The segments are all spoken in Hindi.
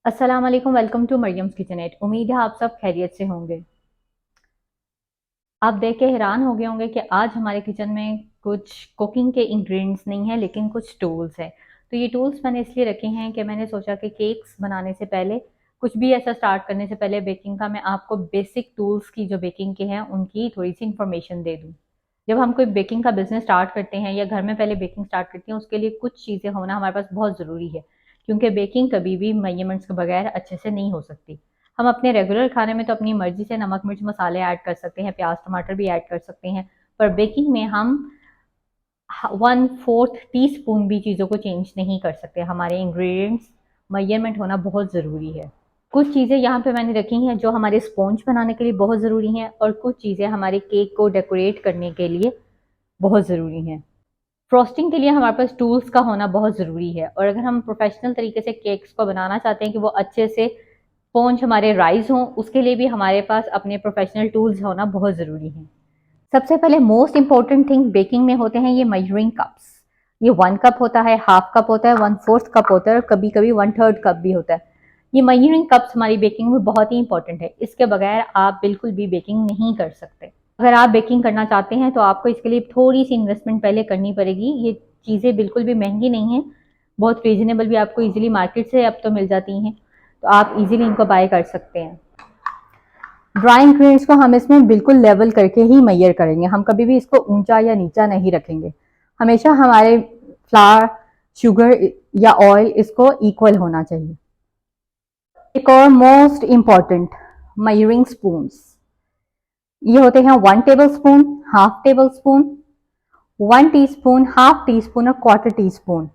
अस्सलाम वालेकुम, वेलकम टू मरियम्स किचनेट। उम्मीद है आप सब खैरियत से होंगे। आप देख के हैरान हो गए होंगे कि आज हमारे किचन में कुछ कुकिंग के इंग्रेडिएंट्स नहीं है, लेकिन कुछ टूल्स हैं। तो ये टूल्स मैंने इसलिए रखे हैं कि मैंने सोचा कि केक्स बनाने से पहले, कुछ भी ऐसा स्टार्ट करने से पहले बेकिंग का, मैं आपको बेसिक टूल्स की जो बेकिंग के हैं उनकी थोड़ी सी इंफॉर्मेशन दे दूँ। जब हम कोई बेकिंग का बिजनेस स्टार्ट करते हैं या घर में पहले बेकिंग स्टार्ट करते हैं, उसके लिए कुछ चीज़ें होना हमारे पास बहुत ज़रूरी है, क्योंकि बेकिंग कभी भी मेजरमेंट्स के बगैर अच्छे से नहीं हो सकती। हम अपने रेगुलर खाने में तो अपनी मर्जी से नमक मिर्च मसाले ऐड कर सकते हैं, प्याज टमाटर भी ऐड कर सकते हैं, पर बेकिंग में हम 1/4 टीस्पून भी चीज़ों को चेंज नहीं कर सकते। हमारे इंग्रेडिएंट्स मेजरमेंट होना बहुत ज़रूरी है। कुछ चीज़ें यहाँ पे मैंने रखी हैं जो हमारे स्पॉन्ज बनाने के लिए बहुत ज़रूरी हैं, और कुछ चीज़ें हमारे केक को डेकोरेट करने के लिए बहुत ज़रूरी हैं। फ्रॉस्टिंग के लिए हमारे पास टूल्स का होना बहुत ज़रूरी है, और अगर हम प्रोफेशनल तरीके से केक्स को बनाना चाहते हैं कि वो अच्छे से स्पॉन्ज हमारे राइज हों, उसके लिए भी हमारे पास अपने प्रोफेशनल टूल्स होना बहुत ज़रूरी है। सबसे पहले मोस्ट इंपॉर्टेंट थिंग बेकिंग में होते हैं ये मेजरिंग कप्स। ये 1 कप होता है, हाफ कप होता है, 1/4 कप होता है, और कभी कभी 1/3 कप भी होता है। ये मेजरिंग कप्स हमारी बेकिंग में बहुत ही इंपॉर्टेंट है। इसके बगैर आप बिल्कुल भी बेकिंग नहीं कर सकते। अगर आप बेकिंग करना चाहते हैं तो आपको इसके लिए थोड़ी सी इन्वेस्टमेंट पहले करनी पड़ेगी। ये चीज़ें बिल्कुल भी महंगी नहीं है, बहुत रीजनेबल भी आपको इजीली मार्केट से अब तो मिल जाती हैं, तो आप इजीली इनको बाय कर सकते हैं। ड्राई इंग्रेडिएंट्स को हम इसमें बिल्कुल लेवल करके ही मेजर करेंगे। हम कभी भी इसको ऊंचा या नीचा नहीं रखेंगे। हमेशा हमारे फ्लावर, शुगर या ऑयल इसको इक्वल होना चाहिए। एक और मोस्ट इम्पॉर्टेंट, मेजरिंग स्पून्स। ये होते हैं 1 table spoon, half table spoon, 1 teaspoon, half tea spoon और क्वार्टर टीस्पून।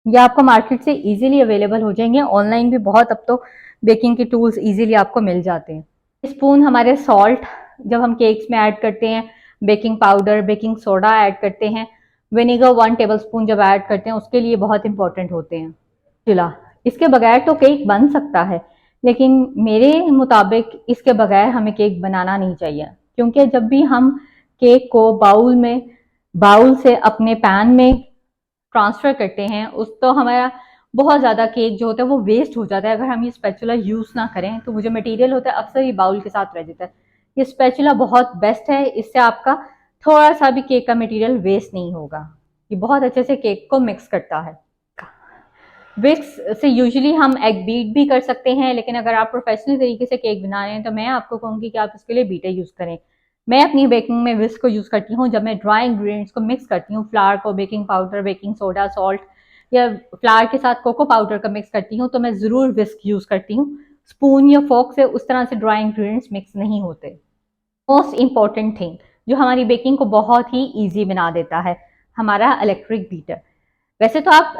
ये आपको मार्केट से इजीली अवेलेबल हो जाएंगे। ऑनलाइन भी बहुत अब तो बेकिंग के टूल्स इजीली आपको मिल जाते हैं। स्पून हमारे सॉल्ट, जब हम केक्स में ऐड करते हैं, baking powder, baking soda add करते हैं, विनेगर 1 टेबल स्पून जब ऐड करते हैं उसके लिए बहुत इंपॉर्टेंट होते हैं। चिला, इसके बगैर तो केक बन सकता है, लेकिन मेरे मुताबिक इसके बगैर हमें केक बनाना नहीं चाहिए, क्योंकि जब भी हम केक को बाउल से अपने पैन में ट्रांसफर करते हैं, उस तो हमारा बहुत ज़्यादा केक जो होता है वो वेस्ट हो जाता है। अगर हम ये स्पैचुला यूज़ ना करें तो वो जो मटेरियल होता है अक्सर ये बाउल के साथ रह जाता है। ये स्पैचुला बहुत बेस्ट है, इससे आपका थोड़ा सा भी केक का मटेरियल वेस्ट नहीं होगा। ये बहुत अच्छे से केक को मिक्स करता है। विक्स से यूजुअली हम एग बीट भी कर सकते हैं, लेकिन अगर आप प्रोफेशनल तरीके से केक बना रहे हैं तो मैं आपको कहूँगी कि आप इसके लिए बीटर यूज़ करें। मैं अपनी बेकिंग में विस्क को यूज़ करती हूँ। जब मैं ड्राई इंग्रेडिएंट्स को मिक्स करती हूँ, फ्लावर को, baking powder, baking soda, salt, या फ्लावर के साथ कोको पाउडर का मिक्स करती हूँ, तो मैं ज़रूर विस्क यूज़ करती हूँ। स्पून या फोक से उस तरह से ड्राई इंग्रेडिएंट्स मिक्स नहीं होते। मोस्ट इम्पॉर्टेंट थिंग जो हमारी बेकिंग को बहुत ही ईजी बना देता है, हमारा इलेक्ट्रिक बीटर। वैसे तो आप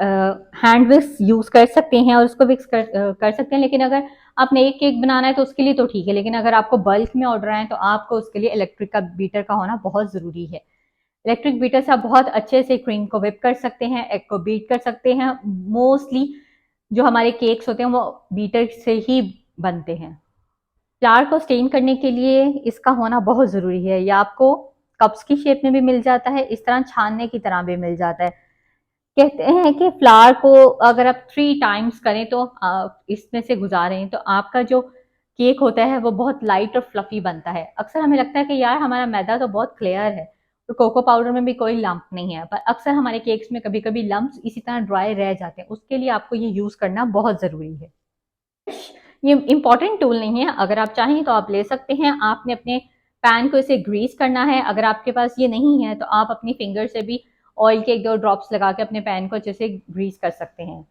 हैंड विक्स यूज कर सकते हैं और उसको विक्स कर सकते हैं, लेकिन अगर आपने एक केक बनाना है तो उसके लिए तो ठीक है, लेकिन अगर आपको बल्क में ऑर्डर आए तो आपको उसके लिए इलेक्ट्रिक का बीटर का होना बहुत ज़रूरी है। इलेक्ट्रिक बीटर से आप बहुत अच्छे से क्रीम को whip कर सकते हैं, एग को बीट कर सकते हैं। मोस्टली जो हमारे केक्स होते हैं वो बीटर से ही बनते हैं। फ्लावर को स्टेन करने के लिए इसका होना बहुत ज़रूरी है। या आपको कप्स की शेप में भी मिल जाता है, इस तरह छानने की तरह भी मिल जाता है। कहते हैं कि फ्लावर को अगर आप 3 टाइम्स करें तो इसमें से गुजारें तो आपका जो केक होता है वो बहुत लाइट और फ्लफी बनता है। अक्सर हमें लगता है कि यार हमारा मैदा तो बहुत क्लियर है और कोको पाउडर में भी कोई लंप नहीं है, पर अक्सर हमारे केक्स में कभी कभी लंप्स इसी तरह ड्राई रह जाते हैं। उसके लिए आपको ये यूज़ करना बहुत ज़रूरी है। ये इम्पॉर्टेंट टूल नहीं है, अगर आप चाहें तो आप ले सकते हैं। आपने अपने पैन को इसे ग्रीस करना है। अगर आपके पास ये नहीं है तो आप अपनी फिंगर से भी ऑयल के 1-2 ड्रॉप्स लगा के अपने पैन को अच्छे से ग्रीस कर सकते हैं।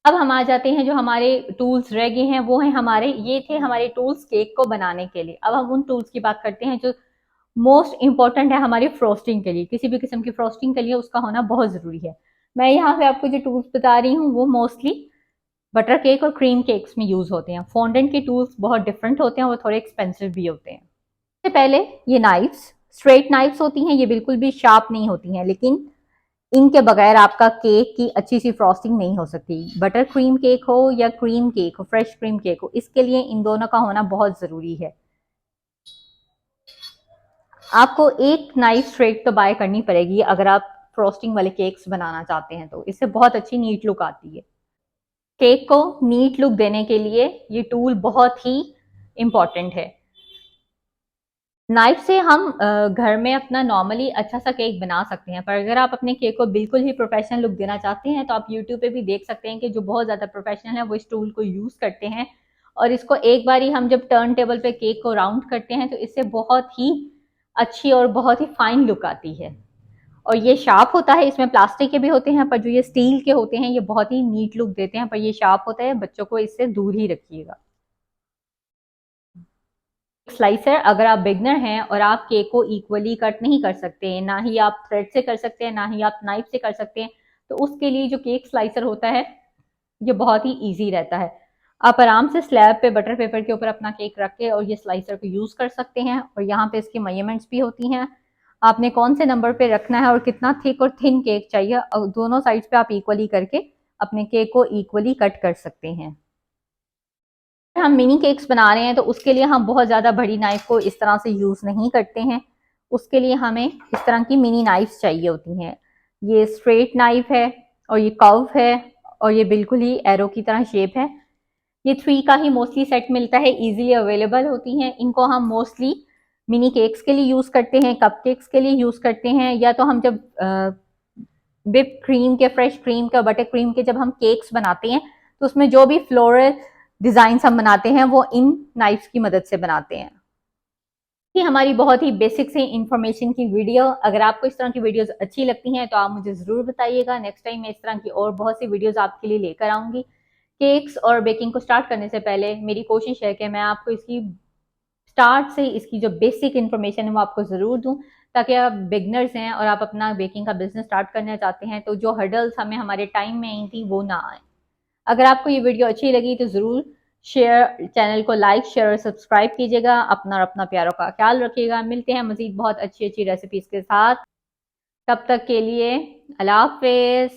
अब हम आ जाते हैं जो हमारे टूल्स रह गए हैं, वो हैं हमारे, ये थे हमारे टूल्स केक को बनाने के लिए। अब हम उन टूल्स की बात करते हैं जो मोस्ट इंपॉर्टेंट है हमारी फ्रोस्टिंग के लिए। किसी भी किस्म की फ्रोस्टिंग के लिए उसका होना बहुत ज़रूरी है। मैं यहाँ पे आपको जो टूल्स बता रही हूँ वो मोस्टली बटर केक और क्रीम केक्स में यूज होते हैं। फॉन्डेंट के टूल्स बहुत डिफरेंट होते हैं, वो थोड़े एक्सपेंसिव भी होते हैं। सबसे पहले ये नाइफ्स, स्ट्रेट नाइफ्स होती हैं, ये बिल्कुल भी शार्प नहीं होती हैं, लेकिन इनके बगैर आपका केक की अच्छी सी फ्रॉस्टिंग नहीं हो सकती। बटर क्रीम केक हो या क्रीम केक हो, फ्रेश क्रीम केक हो, इसके लिए इन दोनों का होना बहुत ज़रूरी है। आपको एक नाइफ स्ट्रेट तो बाय करनी पड़ेगी अगर आप फ्रॉस्टिंग वाले केक्स बनाना चाहते हैं, तो इससे बहुत अच्छी नीट लुक आती है। केक को नीट लुक देने के लिए ये टूल बहुत ही इम्पॉर्टेंट है। नाइफ से हम घर में अपना नॉर्मली अच्छा सा केक बना सकते हैं, पर अगर आप अपने केक को बिल्कुल ही प्रोफेशनल लुक देना चाहते हैं तो आप यूट्यूब पे भी देख सकते हैं कि जो बहुत ज़्यादा प्रोफेशनल है वो इस टूल को यूज़ करते हैं, और इसको एक बार ही हम जब टर्न टेबल पे केक को राउंड करते हैं तो इससे बहुत ही अच्छी और बहुत ही फाइन लुक आती है। और ये शार्प होता है, इसमें प्लास्टिक के भी होते हैं पर जो ये स्टील के होते हैं ये बहुत ही नीट लुक देते हैं, पर ये शार्प होता है, बच्चों को इससे दूर ही रखिएगा। स्लाइसर, अगर आप बिगनर हैं और आप केक को इक्वली कट नहीं कर सकते हैं, ना ही आप थ्रेड से कर सकते हैं, ना ही आप नाइफ से कर सकते हैं, तो उसके लिए जो केक स्लाइसर होता है ये बहुत ही इजी रहता है। आप आराम से स्लैब पे बटर पेपर के ऊपर अपना केक रख के और ये स्लाइसर को यूज कर सकते हैं, और यहाँ पे इसकी मेजरमेंट्स भी होती हैं, आपने कौन से नंबर पे रखना है और कितना थिक और थिन केक चाहिए, और दोनों साइड्स पे आप इक्वली करके अपने केक को इक्वली कट कर सकते हैं। हम मिनी केक्स बना रहे हैं तो उसके लिए हम बहुत ज़्यादा बड़ी नाइफ को इस तरह से यूज़ नहीं करते हैं, उसके लिए हमें इस तरह की मिनी नाइफ्स चाहिए होती हैं। ये स्ट्रेट नाइफ है और ये कर्व है और ये बिल्कुल ही एरो की तरह शेप है। ये 3 का ही मोस्टली सेट मिलता है, इजीली अवेलेबल होती हैं। इनको हम मोस्टली मिनी केक्स के लिए यूज़ करते हैं, कप केक्स के लिए यूज़ करते हैं, या तो हम जब विप क्रीम के, फ्रेश क्रीम के, बटर क्रीम के जब हम केक्स बनाते हैं तो उसमें जो भी फ्लोरल डिजाइन हम बनाते हैं वो इन नाइफ्स की मदद से बनाते हैं। ये हमारी बहुत ही बेसिक से इंफॉर्मेशन की वीडियो, अगर आपको इस तरह की वीडियोस अच्छी लगती हैं तो आप मुझे ज़रूर बताइएगा। नेक्स्ट टाइम मैं इस तरह की और बहुत सी वीडियोस आपके लिए लेकर आऊँगी। केक्स और बेकिंग को स्टार्ट करने से पहले मेरी कोशिश है कि मैं आपको इसकी स्टार्ट से इसकी जो बेसिक इन्फॉर्मेशन है वो आपको ज़रूर दूँ, ताकि आप बिगनर्स हैं और आप अपना बेकिंग का बिजनेस स्टार्ट करना चाहते हैं तो जो हर्डल्स हमें हमारे टाइम में आई थी वो ना आए। अगर आपको ये वीडियो अच्छी लगी तो ज़रूर शेयर, चैनल को लाइक, शेयर और सब्सक्राइब कीजिएगा। अपना और अपना प्यारों का ख्याल रखिएगा। मिलते हैं मज़ीद बहुत अच्छी अच्छी रेसिपीज़ के साथ। तब तक के लिए अल्लाह हाफ़िज़।